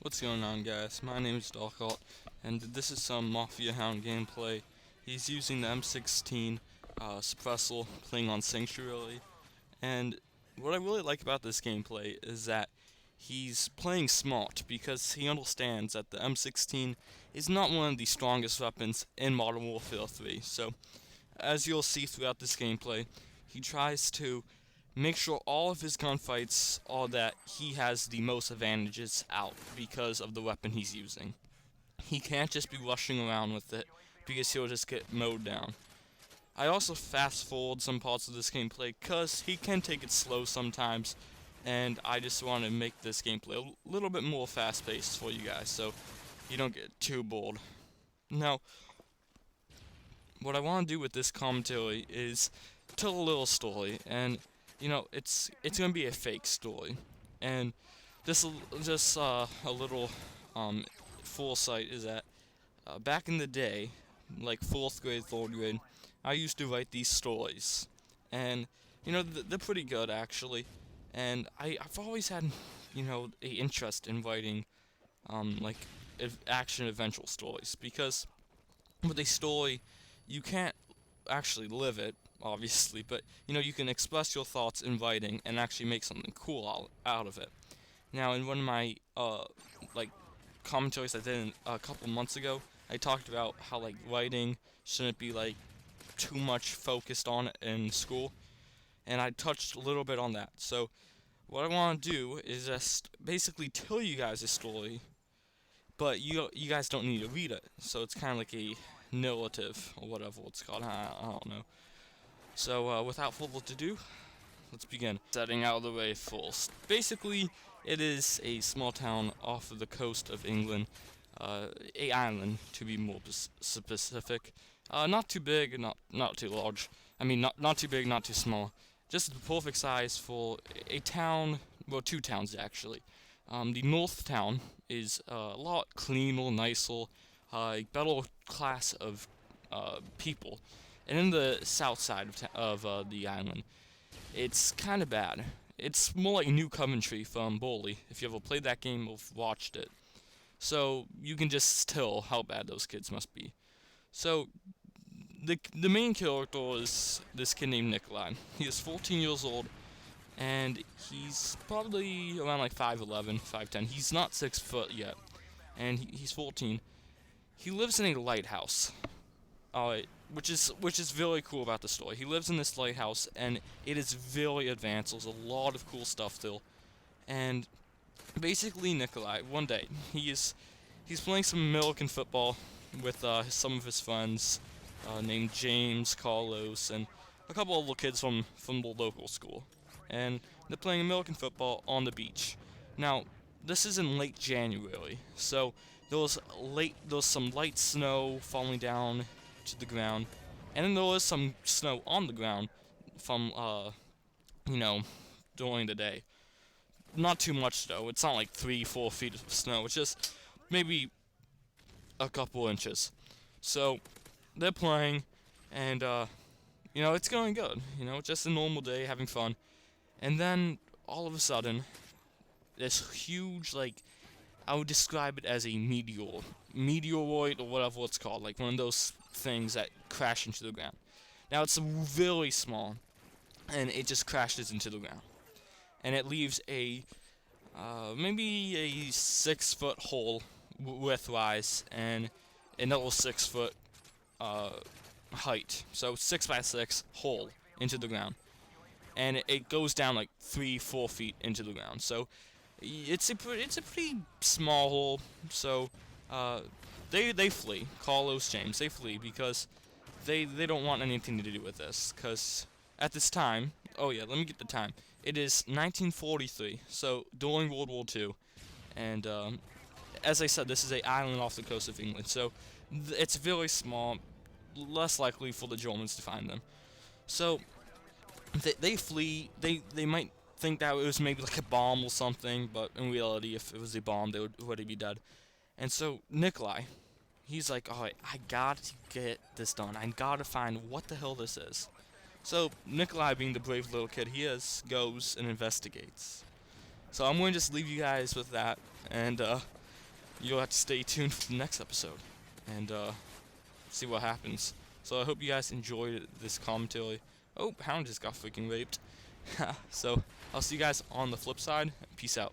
What's going on, guys? My name is Darkalt, and this is some Mafia Hound gameplay. He's using the M16 suppressor, playing on Sanctuary, and what I really like about this gameplay is that he's playing smart because he understands that the M16 is not one of the strongest weapons in Modern Warfare 3. So, as you'll see throughout this gameplay, he tries to make sure all of his gunfights are that he has the most advantages out because of the weapon he's using. He can't just be rushing around with it because he'll just get mowed down. I also fast forward some parts of this gameplay because he can take it slow sometimes, and I just want to make this gameplay a little bit more fast paced for you guys so you don't get too bored. Now, what I want to do with this commentary is tell a little story, and it's gonna be a fake story, and just a little foresight is that back in the day, like fourth grade, third grade, I used to write these stories, and they're pretty good actually, and I've always had a interest in writing like action adventure stories because with a story you can't actually live it, obviously, but you can express your thoughts in writing and actually make something cool out of it. Now, in one of my like commentaries I did a couple months ago, I talked about how like writing shouldn't be like too much focused on it in school, and I touched a little bit on that. So what I want to do is just basically tell you guys a story, but you guys don't need to read it. So it's kind of like a narrative or whatever it's called. I don't know. So without further ado, let's begin. Setting out of the way first. Basically, it is a small town off of the coast of England, a island to be more specific. Not too big, not too large. I mean, not too big, not too small. Just the perfect size for a town. Well, two towns actually. The north town is a lot cleaner, nicer, better class of people, and in the south side of the island, it's kind of bad. It's more like New Coventry from Bully. If you ever played that game or watched it, so you can just tell how bad those kids must be. So the main character is this kid named Nikolai. He is 14 years old, and he's probably around like 5'11", 5'10". He's not 6 foot yet, and he's 14. He lives in a lighthouse, which is very cool about the story. He lives in this lighthouse, and it is very advanced. There's a lot of cool stuff still, and basically Nikolai, one day he's playing some American football with some of his friends named James, Carlos, and a couple of little kids from the local school, and they're playing American football on the beach. Now, this is in late January, so there was some light snow falling down to the ground, and then there was some snow on the ground from during the day. Not too much though. It's not like 3-4 feet of snow. It's just maybe a couple inches. So they're playing, and it's going good. Just a normal day, having fun, and then all of a sudden, this huge, like, I would describe it as a meteoroid or whatever it's called, like one of those things that crash into the ground. Now it's very small, and it just crashes into the ground, and it leaves a maybe a 6-foot hole widthwise and another 6-foot height, so 6 by 6 hole into the ground, and it goes down like 3-4 feet into the ground. So it's a pretty small hole. So they flee. Carlos, James, they flee because they don't want anything to do with this. Because at this time, oh yeah, let me get the time. It is 1943, so during World War II, and as I said, this is an island off the coast of England, so it's very small, less likely for the Germans to find them. So they flee. They might think that it was maybe like a bomb or something, but in reality, if it was a bomb, they would already be dead. And so Nikolai, he's like, alright, I gotta get this done. I gotta find what the hell this is. So Nikolai, being the brave little kid he goes and investigates. So I'm going to just leave you guys with that, and you'll have to stay tuned for the next episode and see what happens. So I hope you guys enjoyed this commentary. Oh, Hound just got freaking raped. So I'll see you guys on the flip side. Peace out.